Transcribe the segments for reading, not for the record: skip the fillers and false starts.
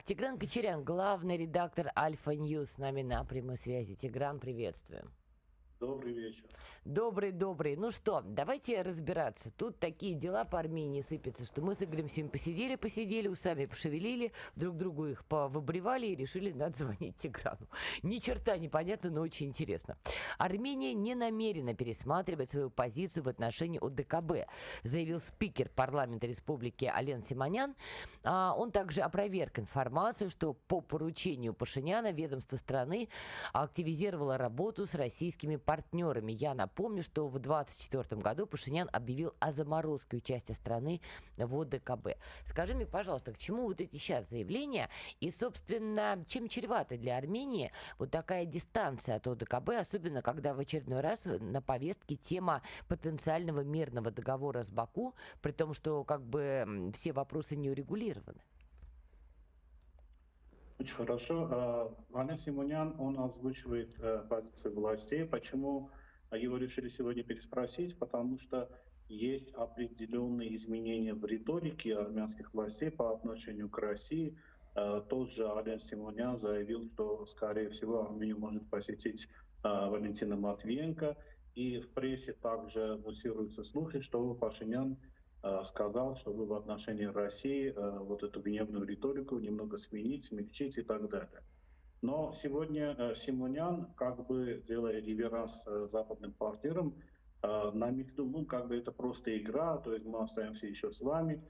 Тигран Кочерян, главный редактор Альфа Ньюс, с нами на прямой связи. Тигран, приветствуем. Добрый вечер. Добрый. Ну что, давайте разбираться. Тут такие дела по Армении сыпятся, что мы с Игорем сегодня посидели, усами пошевелили, друг другу их повыбривали и решили, надо звонить Тиграну. Ни черта непонятно, но очень интересно. Армения не намерена пересматривать свою позицию в отношении ОДКБ, заявил спикер парламента республики Ален Симонян. Он также опроверг информацию, что по поручению Пашиняна ведомство страны активизировало работу с российскими партнерами. Я напомню, что в 2024 году Пашинян объявил о заморозке участия страны в ОДКБ. Скажи мне, пожалуйста, к чему вот эти сейчас заявления и, собственно, чем чревата для Армении вот такая дистанция от ОДКБ, особенно когда в очередной раз на повестке тема потенциального мирного договора с Баку, при том, что как бы все вопросы не урегулированы? Очень хорошо. Ваня Симонян, он озвучивает позицию властей. Почему его решили сегодня переспросить? Потому что есть определенные изменения в риторике армянских властей по отношению к России. Тот же Ален Симонян заявил, что, скорее всего, Армению может посетить Валентина Матвиенко. И в прессе также муссируются слухи, что Пашинян сказал, чтобы в отношении России вот эту гневную риторику немного сменить, смягчить и так далее. Но сегодня Симонян, как бы делая реверанс западным партнерам, намекнул, ну, как бы это просто игра, то есть мы остаемся еще с вами.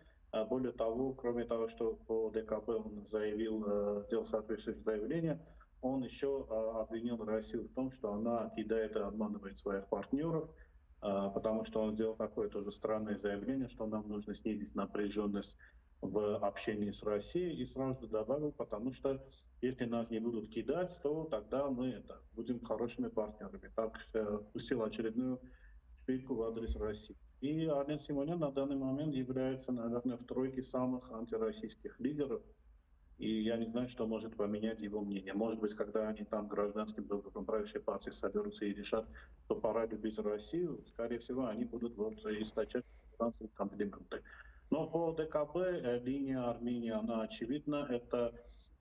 Более того, кроме того, что по ДКБ он заявил, сделал соответствующее заявление, он еще обвинил Россию в том, что она кидает и обманывает своих партнеров, потому что он сделал такое тоже странное заявление, что нам нужно снизить напряженность в общении с Россией, и сразу добавил, потому что если нас не будут кидать, то тогда мы будем хорошими партнерами. Так пустил очередную шпильку в адрес России. И Армен Симонян на данный момент является, наверное, в тройке самых антироссийских лидеров. И я не знаю, что может поменять его мнение. Может быть, когда они там гражданским правящей партии соберутся и решат, что пора любить Россию, скорее всего, они будут вот источать финансовые комплименты. Но по ДКБ линия Армении, она очевидна. Это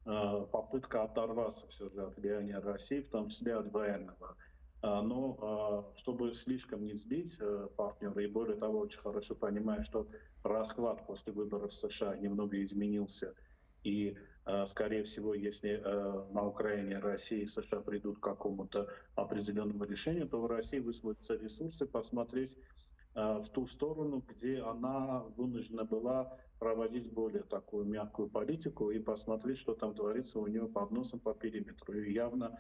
попытка оторваться все же от влияния России, в том числе от военного. Но чтобы слишком не злить партнера, и более того, очень хорошо понимая, что расклад после выборов в США немного изменился, и, скорее всего, если на Украине Россия и США придут к какому-то определенному решению, то в России высвободятся ресурсы посмотреть в ту сторону, где она вынуждена была проводить более такую мягкую политику и посмотреть, что там творится у нее под носом по периметру. И явно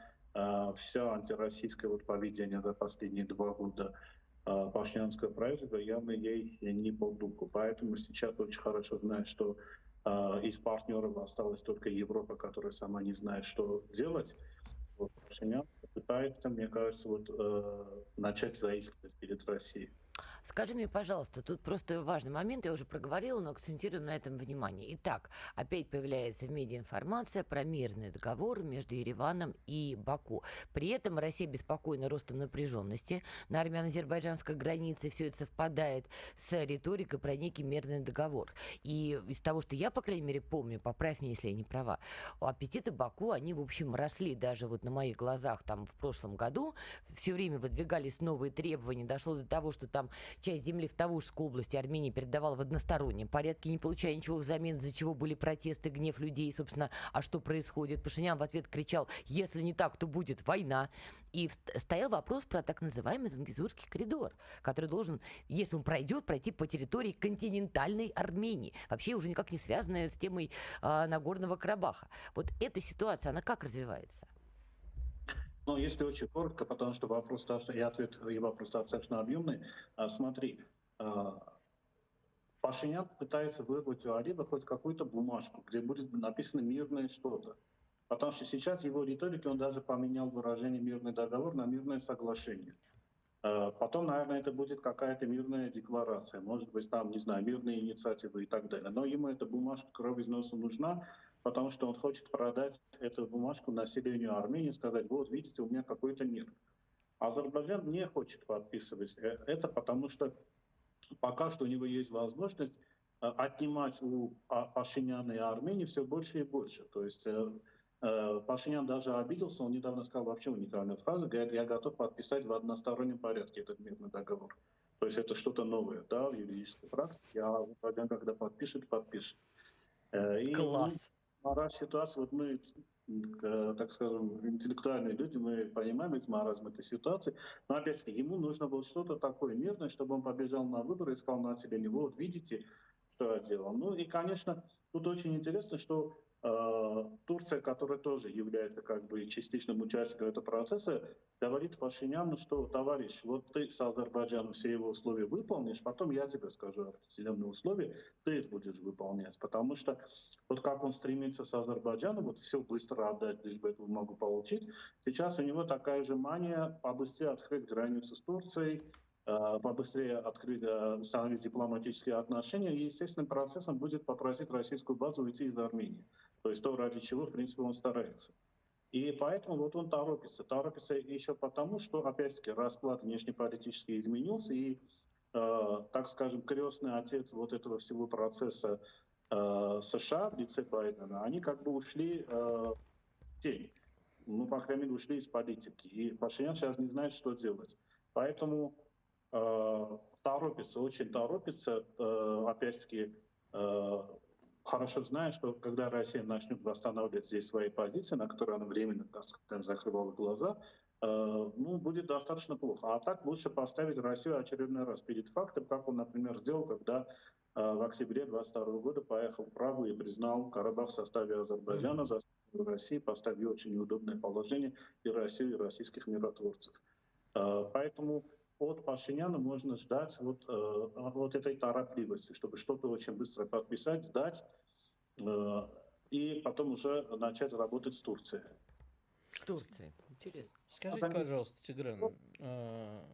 вся антироссийское вот поведение за последние 2 года пашинянского правительства явно ей не по духу. Поэтому сейчас очень хорошо знает, что из партнеров осталась только Европа, которая сама не знает, что делать. Вот Пашинян пытается, мне кажется, вот, начать заискивать перед Россией. Скажи мне, пожалуйста, тут просто важный момент, я уже проговорила, но акцентируем на этом внимание. Итак, опять появляется в медиа информация про мирный договор между Ереваном и Баку. При этом Россия беспокоена ростом напряженности на армяно-азербайджанской границе. Все это совпадает с риторикой про некий мирный договор. И из того, что я, по крайней мере, помню, поправь меня, если я не права, аппетиты Баку, они, в общем, росли даже вот на моих глазах там в прошлом году. Все время выдвигались новые требования. Дошло до того, что там часть земли в Тавушской области Армении передавала в одностороннем порядке, не получая ничего взамен, из-за чего были протесты, гнев людей, собственно, а что происходит? Пашинян в ответ кричал: если не так, то будет война. И стоял вопрос про так называемый Зангезурский коридор, который должен, если он пройдет, пройти по территории континентальной Армении, вообще уже никак не связанная с темой Нагорного Карабаха. Вот эта ситуация, она как развивается? Ну, если очень коротко, потому что вопрос и ответ и вопрос достаточно объемный. Смотри, Пашинян пытается вырвать у Алиева хоть какую-то бумажку, где будет написано «мирное что-то». Потому что сейчас в его риторике он даже поменял выражение «мирный договор» на «мирное соглашение». Потом, наверное, это будет какая-то мирная декларация, может быть, там, не знаю, мирные инициативы и так далее. Но ему эта бумажка кровь из носа нужна, потому что он хочет продать эту бумажку населению Армении, сказать: вот, видите, у меня какой-то мир. Азербайджан не хочет подписывать это, потому что пока что у него есть возможность отнимать у Пашиняна и Армении все больше и больше. То есть Пашинян даже обиделся, он недавно сказал вообще уникальную фразу, говорит, я готов подписать в одностороннем порядке этот мирный договор. То есть это что-то новое, да, в юридической практике, когда подпишет, подпишет. И, ну, Класс. раз ситуация, вот мы, так скажем, интеллектуальные люди, мы понимаем ведь маразм этой ситуации, но опять-таки ему нужно было что-то такое мирное, чтобы он побежал на выборы и сказал населению, вот видите, что я сделал. Ну и, конечно, тут очень интересно, что Турция, которая тоже является как бы частичным участником этого процесса, говорит Пашиняну, что, товарищ, вот ты с Азербайджаном все его условия выполнишь, потом я тебе скажу определенные условия, ты их будешь выполнять. Потому что вот как он стремится с Азербайджаном, вот все быстро отдать, лишь бы эту бумагу получить, сейчас у него такая же мания побыстрее открыть границу с Турцией, побыстрее открыть, установить дипломатические отношения, и естественным процессом будет попросить российскую базу уйти из Армении. То есть то, ради чего, в принципе, он старается. И поэтому вот он торопится. Торопится еще потому, что, опять-таки, расклад внешнеполитически изменился, и, так скажем, крестный отец вот этого всего процесса США в лице Байдена, они как бы ушли в тень. Ну, по крайней мере, ушли из политики. И Пашинян сейчас не знает, что делать. Поэтому торопится, очень торопится, опять-таки, хорошо зная, что когда Россия начнет восстанавливать здесь свои позиции, на которые она временно, так скажем, закрывала глаза, ну, будет достаточно плохо. А так лучше поставить Россию очередной раз перед фактом, как он, например, сделал, когда в октябре 2022 года поехал в Прагу и признал Карабах в составе Азербайджана, Мгм. заставил Россию поставить в очень неудобное положение и Россию, и российских миротворцев. Поэтому от Пашиняна можно ждать вот этой торопливости, чтобы что-то очень быстро подписать, сдать, э, и потом уже начать работать с Турцией. С Турцией. Интересно. Скажите, Организм- пожалуйста, Тигран,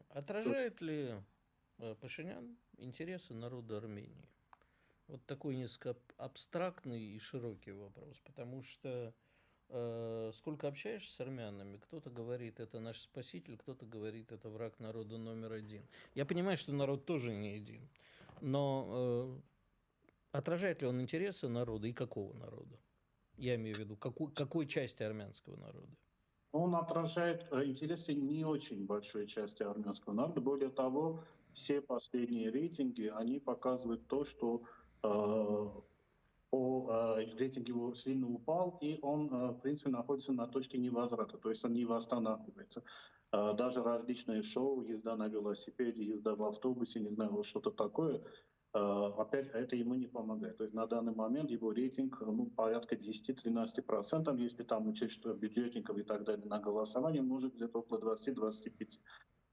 отражает ли Пашинян интересы народа Армении? Вот такой несколько абстрактный и широкий вопрос, потому что сколько общаешься с армянами, кто-то говорит, это наш спаситель, кто-то говорит, это враг народа номер один. Я понимаю, что народ тоже не один, но отражает ли он интересы народа и какого народа? Я имею в виду, какой части армянского народа? Он отражает интересы не очень большой части армянского народа. Более того, все последние рейтинги, они показывают то, что рейтинг его сильно упал, и он, в принципе, находится на точке невозврата, то есть он не восстанавливается. Даже различные шоу, езда на велосипеде, езда в автобусе, не знаю, вот что-то такое, опять это ему не помогает. То есть на данный момент его рейтинг ну, порядка 10-13%, если там учесть, что бюджетников и так далее на голосование, может где-то около 20-25%.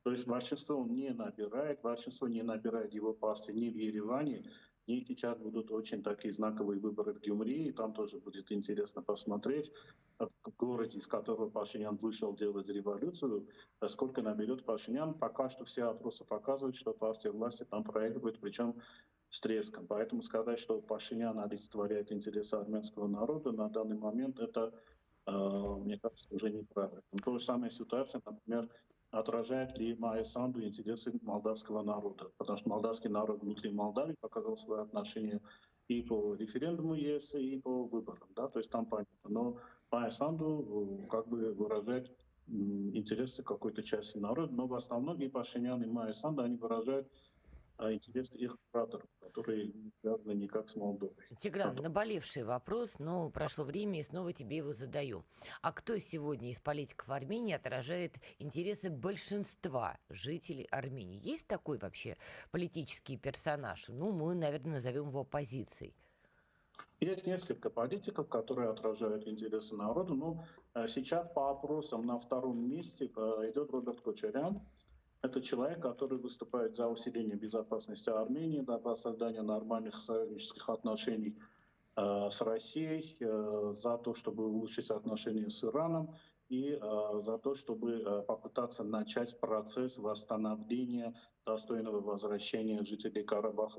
То есть большинство он не набирает, большинство не набирает его партии ни в Ереване, ни сейчас будут очень такие знаковые выборы в Гюмри, и там тоже будет интересно посмотреть, в городе, из которого Пашинян вышел делать революцию, сколько наберет Пашинян. Пока что все опросы показывают, что партия власти там проигрывает, причем с треском. Поэтому сказать, что Пашинян олицетворяет интересы армянского народа на данный момент, это, мне кажется, уже неправильно. То же самая ситуация, например, отражает ли Майя Санду интересы молдавского народа. Потому что молдавский народ внутри Молдавии показал свое отношение и по референдуму ЕС, и по выборам. Да? То есть там понятно. Но Майя Санду как бы выражает интересы какой-то части народа, но в основном и Пашинян, и Майя Санду, они выражают интересы их кураторов, которые не связаны никак с Молдовой. Тигран, наболевший вопрос, но прошло время, и снова тебе его задаю. А кто сегодня из политиков Армении отражает интересы большинства жителей Армении? Есть такой вообще политический персонаж? Ну, мы, наверное, назовем его оппозицией. Есть несколько политиков, которые отражают интересы народа, но сейчас по опросам на втором месте идет Роберт Кочарян. Это человек, который выступает за усиление безопасности Армении, за создание нормальных союзнических отношений с Россией, за то, чтобы улучшить отношения с Ираном и за то, чтобы попытаться начать процесс восстановления достойного возвращения жителей Карабаха